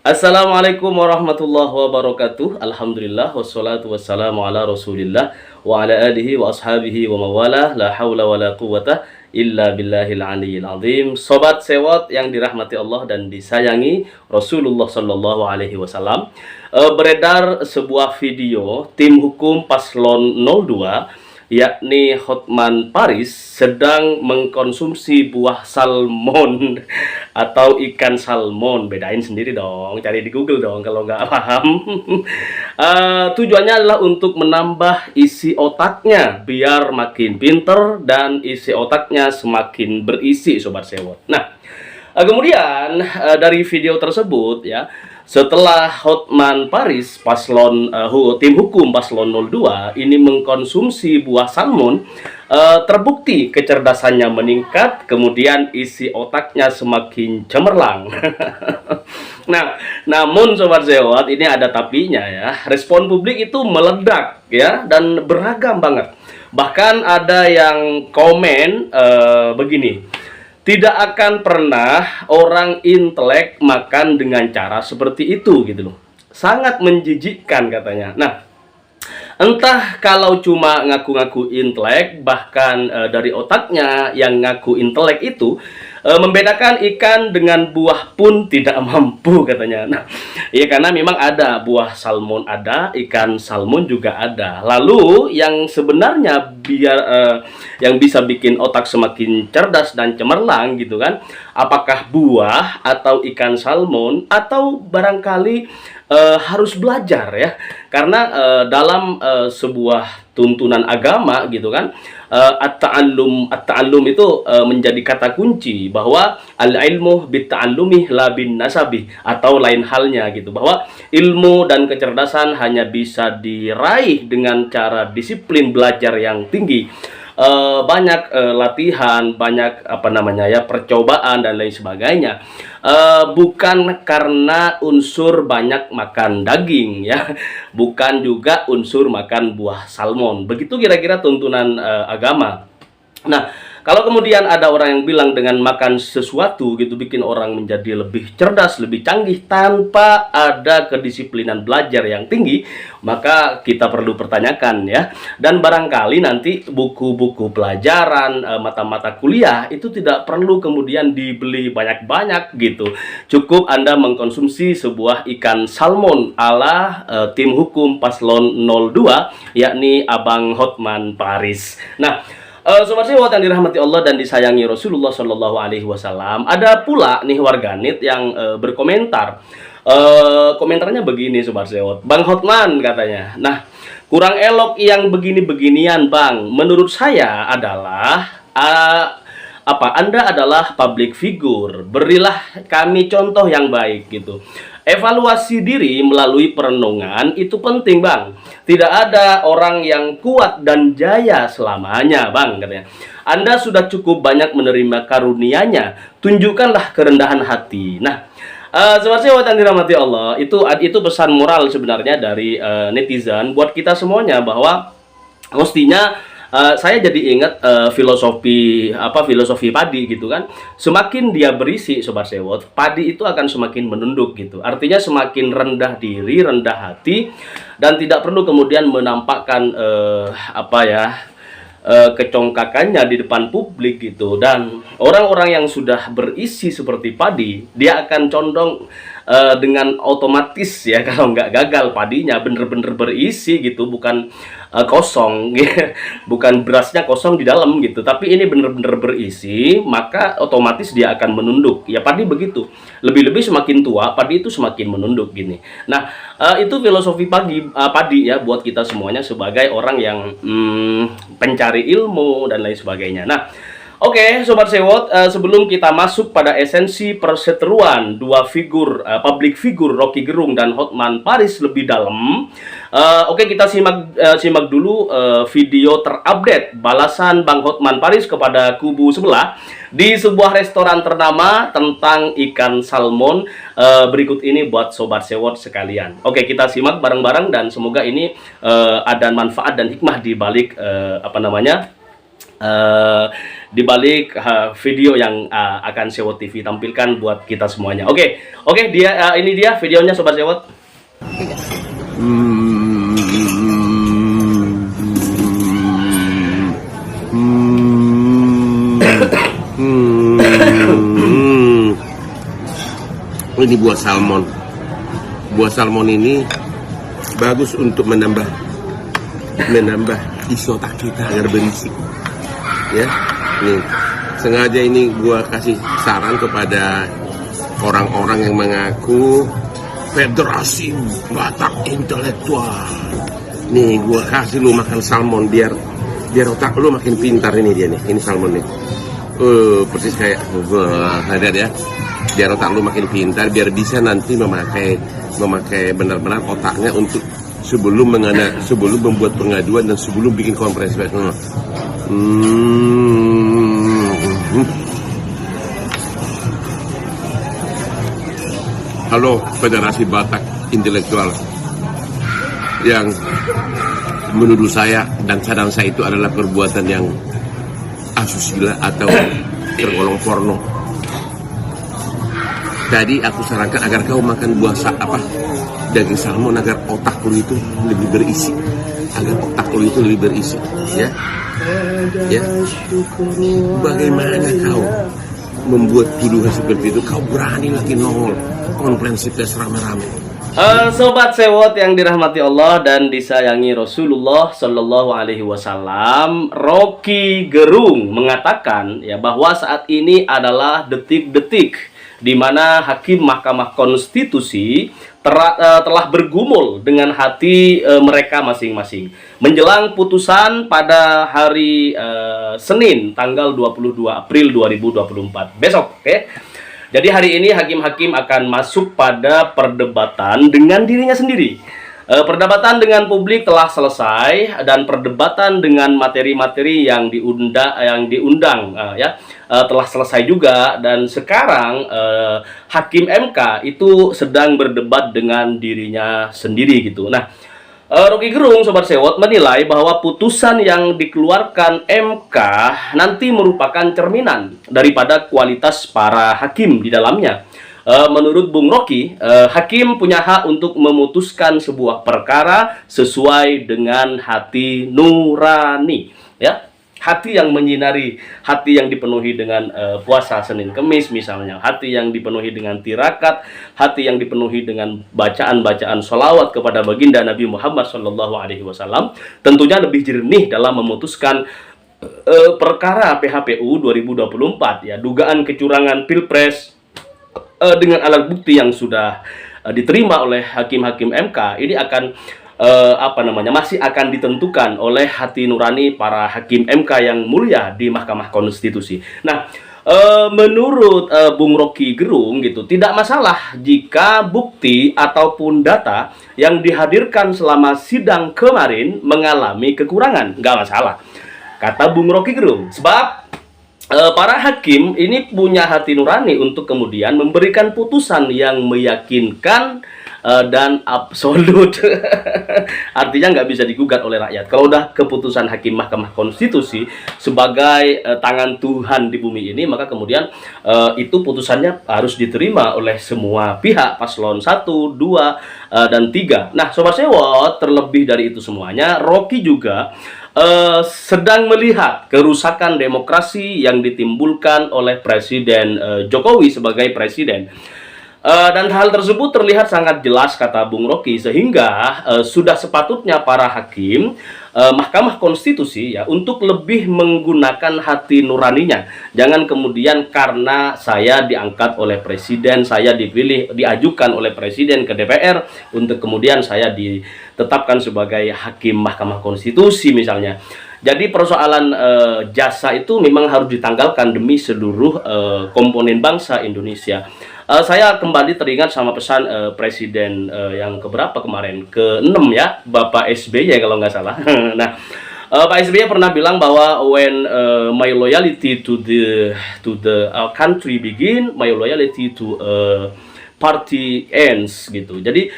Assalamualaikum warahmatullahi wabarakatuh. Alhamdulillah wassalatu wassalamu ala Rasulillah wa ala alihi wa ashabihi wa mawalah. La haula wala quwata illa billahil aliyil azim. Sobat sewot yang dirahmati Allah dan disayangi Rasulullah sallallahu alaihi wasallam. Beredar sebuah video tim hukum paslon 02 yakni Hotman Paris sedang mengkonsumsi buah salmon atau ikan salmon. Bedain sendiri dong, cari di Google dong kalau nggak paham. Tujuannya adalah untuk menambah isi otaknya biar makin pinter dan isi otaknya semakin berisi, sobat sewot. Nah, kemudian dari video tersebut ya, setelah Hotman Paris tim hukum paslon 02 ini mengkonsumsi buah salmon, terbukti kecerdasannya meningkat, kemudian isi otaknya semakin cemerlang. Nah, namun sobat sewot, ini ada tapinya ya. Respon publik itu meledak ya dan beragam banget. Bahkan ada yang komen begini. Tidak akan pernah orang intelek makan dengan cara seperti itu gitu loh. Sangat menjijikkan katanya. Nah, entah kalau cuma ngaku-ngaku intelek, bahkan dari otaknya yang ngaku intelek itu membedakan ikan dengan buah pun tidak mampu katanya. Nah, ya karena memang ada buah salmon, ada ikan salmon juga ada. Lalu yang sebenarnya yang bisa bikin otak semakin cerdas dan cemerlang gitu kan, apakah buah atau ikan salmon, atau barangkali harus belajar ya, karena dalam sebuah tuntunan agama gitu kan, at-ta'allum itu menjadi kata kunci, bahwa al-ilmu bit-ta'allumi la bin nasabi, atau lain halnya gitu, bahwa ilmu dan kecerdasan hanya bisa diraih dengan cara disiplin belajar yang tinggi. Banyak latihan, banyak percobaan dan lain sebagainya. Bukan karena unsur banyak makan daging ya, bukan juga unsur makan buah salmon. Begitu kira-kira tuntunan agama. Nah, kalau kemudian ada orang yang bilang dengan makan sesuatu gitu bikin orang menjadi lebih cerdas, lebih canggih tanpa ada kedisiplinan belajar yang tinggi, maka kita perlu pertanyakan ya. Dan barangkali nanti buku-buku pelajaran, mata-mata kuliah itu tidak perlu kemudian dibeli banyak-banyak gitu. Cukup Anda mengkonsumsi sebuah ikan salmon ala tim hukum paslon 02, yakni Abang Hotman Paris. Nah, sobat sewot yang dirahmati Allah dan disayangi Rasulullah Shallallahu Alaihi Wasallam, ada pula nih warganet yang berkomentar. Komentarnya begini, sobat sewot. Bang Hotman katanya, nah kurang elok yang begini-beginian bang. Menurut saya adalah Anda adalah public figure. Berilah kami contoh yang baik gitu. Evaluasi diri melalui perenungan itu penting bang. Tidak ada orang yang kuat dan jaya selamanya bang katanya. Anda sudah cukup banyak menerima karunia-Nya, tunjukkanlah kerendahan hati. Nah, sobat sewot yang dirahmati Allah, itu pesan moral sebenarnya dari netizen buat kita semuanya, bahwa mestinya saya jadi ingat filosofi padi gitu kan. Semakin dia berisi, sobat sewot, padi itu akan semakin menunduk gitu. Artinya semakin rendah diri, rendah hati, dan tidak perlu kemudian menampakkan kecongkakannya di depan publik gitu. Dan orang-orang yang sudah berisi seperti padi, dia akan condong dengan otomatis ya, kalau nggak gagal padinya bener-bener berisi gitu, bukan kosong bukan berasnya kosong di dalam gitu, tapi ini bener-bener berisi, maka otomatis dia akan menunduk ya. Padi begitu, lebih-lebih semakin tua padi itu semakin menunduk gini. Nah, itu filosofi padi ya buat kita semuanya sebagai orang yang pencari ilmu dan lain sebagainya. Nah, oke, sobat sewot, sebelum kita masuk pada esensi perseteruan dua figur, public figure Rocky Gerung dan Hotman Paris lebih dalam, oke, kita simak dulu video terupdate balasan Bang Hotman Paris kepada kubu sebelah di sebuah restoran ternama tentang ikan salmon. Berikut ini buat sobat sewot sekalian. Oke, kita simak bareng-bareng dan semoga ini ada manfaat dan hikmah di balik di balik video yang akan Sewot TV tampilkan buat kita semuanya. Oke, dia ini dia videonya Sobat Sewot. Ini buah salmon. Buah salmon ini bagus untuk menambah isi otak kita agar berisi. Ya, nih sengaja ini gua kasih saran kepada orang-orang yang mengaku Federasi Batak Intelektual. Nih gua kasih lu makan salmon biar otak lu makin pintar. Ini dia nih, ini salmon nih. Persis kayak ada ya. Biar otak lu makin pintar, biar bisa nanti memakai benar-benar otaknya untuk sebelum membuat pengaduan dan sebelum bikin konferensi pers. Halo Federasi Batak Intelektual yang menuduh saya dan cadang saya itu adalah perbuatan yang asusila atau tergolong porno. Tadi aku sarankan agar kau makan buah daging salmon agar otak lu itu lebih berisi, ya. Bagaimana kau membuat tuduhan seperti itu? Kau berani lagi nongol konferensi pers rame-rame. Sobat Sewot yang dirahmati Allah dan disayangi Rasulullah Shallallahu Alaihi Wasallam, Rocky Gerung mengatakan ya bahwa saat ini adalah detik-detik di mana hakim Mahkamah Konstitusi telah bergumul dengan hati mereka masing-masing menjelang putusan pada hari Senin tanggal 22 April 2024 besok. Oke. Jadi hari ini hakim-hakim akan masuk pada perdebatan dengan dirinya sendiri. Perdebatan dengan publik telah selesai dan perdebatan dengan materi-materi yang diundang telah selesai juga, dan sekarang hakim MK itu sedang berdebat dengan dirinya sendiri gitu. Nah, Rocky Gerung Sobat Sewot menilai bahwa putusan yang dikeluarkan MK nanti merupakan cerminan daripada kualitas para hakim di dalamnya. Menurut Bung Rocky, hakim punya hak untuk memutuskan sebuah perkara sesuai dengan hati nurani, ya. Hati yang menyinari, hati yang dipenuhi dengan puasa Senin Kemis misalnya, hati yang dipenuhi dengan tirakat, hati yang dipenuhi dengan bacaan-bacaan sholawat kepada baginda Nabi Muhammad Shallallahu Alaihi Wasallam, tentunya lebih jernih dalam memutuskan perkara PHPU 2024, ya, dugaan kecurangan Pilpres dengan alat bukti yang sudah diterima oleh hakim-hakim MK. Ini akan masih akan ditentukan oleh hati nurani para hakim MK yang mulia di Mahkamah Konstitusi. Nah, menurut Bung Rocky Gerung gitu, tidak masalah jika bukti ataupun data yang dihadirkan selama sidang kemarin mengalami kekurangan, nggak masalah, kata Bung Rocky Gerung. Sebab para hakim ini punya hati nurani untuk kemudian memberikan putusan yang meyakinkan dan absolut. Artinya nggak bisa digugat oleh rakyat. Kalau udah keputusan hakim Mahkamah Konstitusi sebagai tangan Tuhan di bumi ini, maka kemudian itu putusannya harus diterima oleh semua pihak, paslon 1, 2, dan 3. Nah, Sobat Sewot, terlebih dari itu semuanya, Rocky juga sedang melihat kerusakan demokrasi yang ditimbulkan oleh Presiden Jokowi sebagai presiden. Dan hal tersebut terlihat sangat jelas, kata Bung Rocky, sehingga sudah sepatutnya para hakim Mahkamah Konstitusi ya untuk lebih menggunakan hati nuraninya. Jangan kemudian karena saya diangkat oleh presiden, saya diajukan oleh presiden ke DPR untuk kemudian saya ditetapkan sebagai hakim Mahkamah Konstitusi misalnya. Jadi persoalan jasa itu memang harus ditanggalkan demi seluruh komponen bangsa Indonesia. Saya kembali teringat sama pesan presiden yang keberapa kemarin, ke-6 ya, Bapak SBY kalau nggak salah. Nah, Pak SBY pernah bilang bahwa when my loyalty to the country begin, my loyalty to party ends gitu. Jadi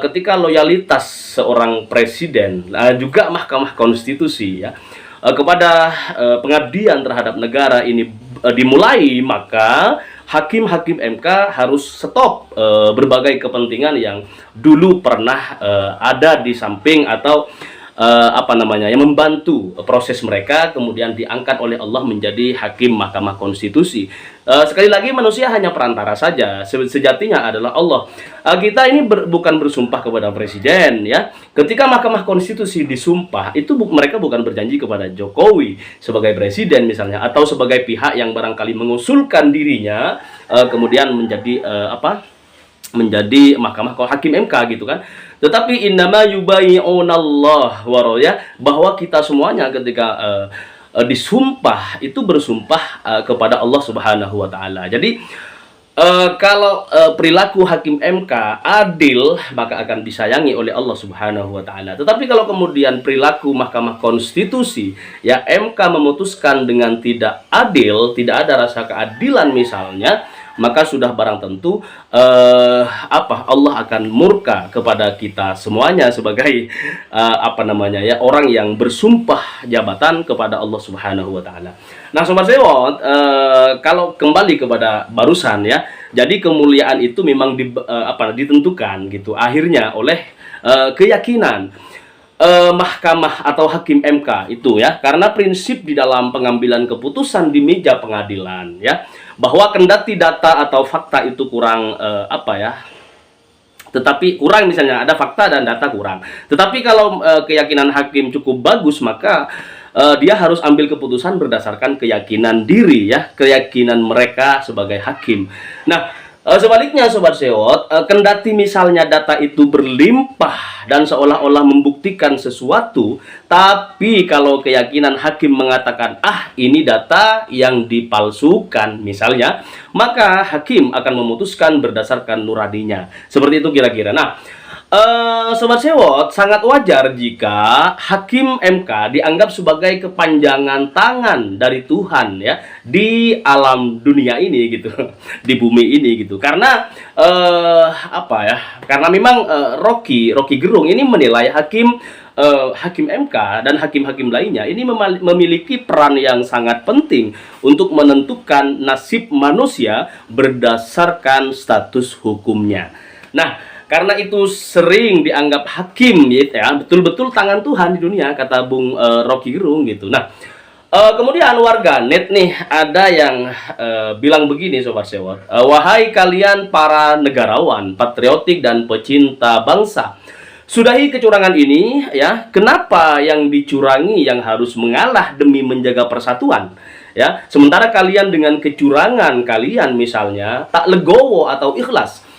ketika loyalitas seorang presiden juga Mahkamah Konstitusi ya kepada pengabdian terhadap negara ini dimulai, maka hakim-hakim MK harus stop berbagai kepentingan yang dulu pernah ada di samping atau yang membantu proses mereka, kemudian diangkat oleh Allah menjadi hakim Mahkamah Konstitusi. Sekali lagi, manusia hanya perantara saja, sejatinya adalah Allah. Kita ini bukan bersumpah kepada presiden, ya. Ketika Mahkamah Konstitusi disumpah, itu mereka bukan berjanji kepada Jokowi sebagai presiden misalnya, atau sebagai pihak yang barangkali mengusulkan dirinya kemudian menjadi menjadi mahkamah hakim MK gitu kan. Tetapi innama yubayi'unallah waraya, bahwa kita semuanya ketika disumpah itu bersumpah kepada Allah Subhanahu wa taala. Jadi kalau perilaku hakim MK adil, maka akan disayangi oleh Allah Subhanahu wa taala. Tetapi kalau kemudian perilaku Mahkamah Konstitusi, ya, MK memutuskan dengan tidak adil, tidak ada rasa keadilan misalnya, maka sudah barang tentu Allah akan murka kepada kita semuanya sebagai orang yang bersumpah jabatan kepada Allah Subhanahu wa taala. Nah, Sobat Sewot, kalau kembali kepada barusan, ya, jadi kemuliaan itu memang ditentukan gitu akhirnya oleh keyakinan mahkamah atau hakim MK itu, ya, karena prinsip di dalam pengambilan keputusan di meja pengadilan, ya, bahwa kendati data atau fakta itu kurang tetapi kurang, misalnya ada fakta dan data kurang, tetapi kalau keyakinan hakim cukup bagus, maka dia harus ambil keputusan berdasarkan keyakinan diri, ya, keyakinan mereka sebagai hakim. Nah, sebaliknya Sobat Sewot, kendati misalnya data itu berlimpah dan seolah-olah membuktikan sesuatu, tapi kalau keyakinan hakim mengatakan ini data yang dipalsukan misalnya, maka hakim akan memutuskan berdasarkan nuraninya. Seperti itu kira-kira. Nah, Sobat Sewot, sangat wajar jika hakim MK dianggap sebagai kepanjangan tangan dari Tuhan, ya, di alam dunia ini gitu, di bumi ini gitu. Karena karena memang Rocky Gerung ini menilai hakim MK dan hakim-hakim lainnya ini memiliki peran yang sangat penting untuk menentukan nasib manusia berdasarkan status hukumnya. Nah, karena itu sering dianggap hakim, ya, betul-betul tangan Tuhan di dunia, kata Bung Rocky Gerung gitu. Nah, kemudian warganet nih ada yang bilang begini, Sobat Sewot, wahai kalian para negarawan, patriotik dan pecinta bangsa, sudahi kecurangan ini, ya. Kenapa yang dicurangi yang harus mengalah demi menjaga persatuan, ya? Sementara kalian dengan kecurangan kalian misalnya tak legowo atau ikhlas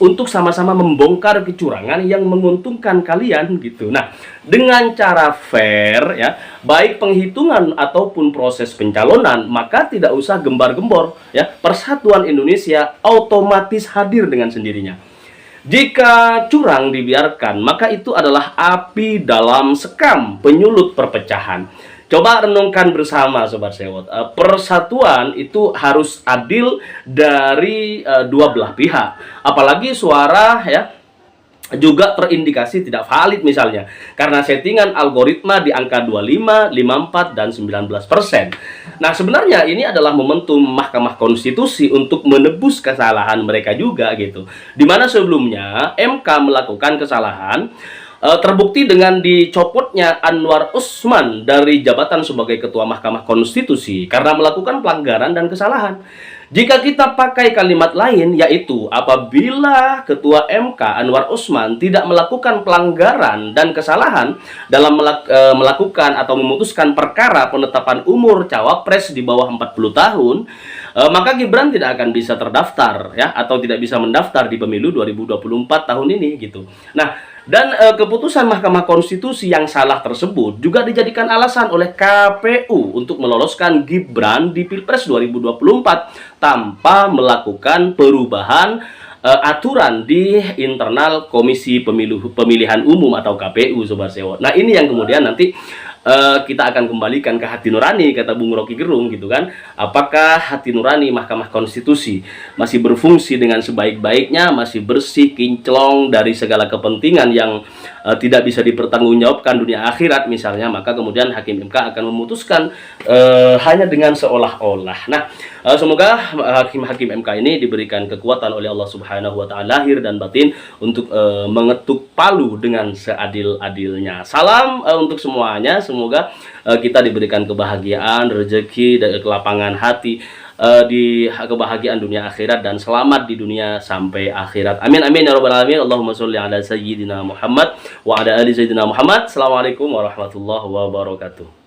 untuk sama-sama membongkar kecurangan yang menguntungkan kalian gitu. Nah, dengan cara fair, ya, baik penghitungan ataupun proses pencalonan, maka tidak usah gembar-gembor, ya. Persatuan Indonesia otomatis hadir dengan sendirinya. Jika curang dibiarkan, maka itu adalah api dalam sekam, penyulut perpecahan. Coba renungkan bersama, Sobat Sewot. Persatuan itu harus adil dari dua belah pihak. Apalagi suara, ya, juga terindikasi tidak valid misalnya, karena settingan algoritma di angka 25, 54, dan 19%. Nah, sebenarnya ini adalah momentum Mahkamah Konstitusi untuk menebus kesalahan mereka juga gitu. Dimana sebelumnya MK melakukan kesalahan, terbukti dengan dicopotnya Anwar Usman dari jabatan sebagai Ketua Mahkamah Konstitusi karena melakukan pelanggaran dan kesalahan. Jika kita pakai kalimat lain, yaitu apabila Ketua MK Anwar Usman tidak melakukan pelanggaran dan kesalahan dalam melakukan atau memutuskan perkara penetapan umur cawapres di bawah 40 tahun, maka Gibran tidak akan bisa terdaftar, ya, atau tidak bisa mendaftar di pemilu 2024 tahun ini gitu. Nah, dan keputusan Mahkamah Konstitusi yang salah tersebut juga dijadikan alasan oleh KPU untuk meloloskan Gibran di Pilpres 2024 tanpa melakukan perubahan aturan di internal Komisi Pemilihan Umum atau KPU, Sobat Sewot. Nah, ini yang kemudian nanti kita akan kembalikan ke hati nurani, kata Bung Rocky Gerung gitu kan. Apakah hati nurani Mahkamah Konstitusi masih berfungsi dengan sebaik-baiknya, masih bersih, kinclong dari segala kepentingan yang tidak bisa dipertanggungjawabkan dunia akhirat misalnya, maka kemudian Hakim MK akan memutuskan hanya dengan seolah-olah. Nah, semoga hakim-hakim MK ini diberikan kekuatan oleh Allah Subhanahu wa taala lahir dan batin untuk mengetuk palu dengan seadil-adilnya. Salam untuk semuanya. Semoga kita diberikan kebahagiaan, rezeki, dan kelapangan hati di kebahagiaan dunia akhirat dan selamat di dunia sampai akhirat. Amin amin ya rabbal alamin. Allahumma sholli ala sayyidina Muhammad wa ala ali sayyidina Muhammad. Assalamualaikum warahmatullahi wabarakatuh.